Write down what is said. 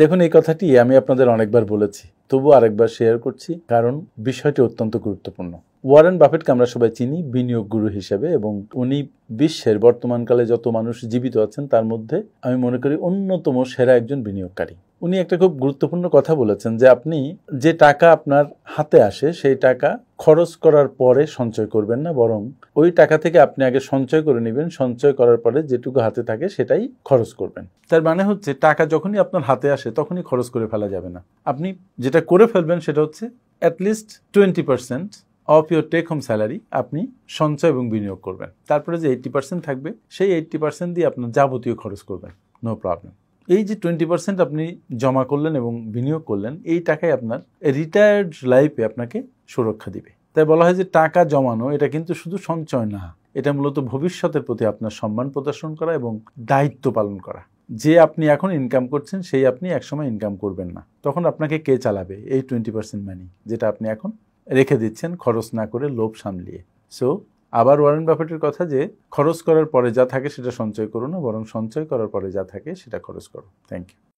দেখুন, এই কথাটি আমি আপনাদের অনেকবার বলেছি, তবু আরেকবার শেয়ার করছি, কারণ বিষয়টি অত্যন্ত গুরুত্বপূর্ণ। ওয়ারেন বাফেটকে আমরা সবাই চিনি বিনিয়োগ গুরু হিসেবে, এবং উনি বিশ্বের বর্তমানকালে যত মানুষ জীবিত আছেন তার মধ্যে আমি মনে করি অন্যতম সেরা একজন বিনিয়োগকারী। উনি একটা খুব গুরুত্বপূর্ণ কথা বলেছেন যে আপনি যে টাকা আপনার হাতে আসে সেই টাকা খরচ করার পরে সঞ্চয় করবেন না, বরং ওই টাকা থেকে আপনি আগে সঞ্চয় করে নেবেন, সঞ্চয় করার পরে যেটুকু হাতে থাকে সেটাই খরচ করবেন। তার মানে হচ্ছে টাকা যখনই আপনার হাতে আসে তখনই খরচ করে ফেলা যাবে না। আপনি যেটা করে ফেলবেন সেটা হচ্ছে at least 20% of your take home salary আপনি সঞ্চয় এবং বিনিয়োগ করবেন। তারপরে যে 80% থাকবে সেই 80% দিয়ে আপনার যাবতীয় খরচ করবেন, নো প্রবলেম। এই যে 20% আপনি জমা করলেন এবং বিনিয়োগ করলেন, এই টাকাই আপনার রিটায়ার্ড লাইফে আপনাকে সুরক্ষা দিবে। তাই বলা হয় যে টাকা জমানো এটা কিন্তু শুধু সঞ্চয় না, এটা মূলত ভবিষ্যতের প্রতি আপনার সম্মান প্রদর্শন করা এবং দায়িত্ব পালন করা। যে আপনি এখন ইনকাম করছেন সেই আপনি একসময় ইনকাম করবেন না, তখন আপনাকে কে চালাবে? এই 20% মানি যেটা আপনি এখন রেখে দিচ্ছেন খরচ না করে, লোভ সামলিয়ে। সো আবার ওয়ারেন বাফেটের কথা যে খরচ করার পরে যা থাকে সেটা সঞ্চয় করো না, বরং সঞ্চয় করার পরে যা থাকে সেটা খরচ করো। Thank you.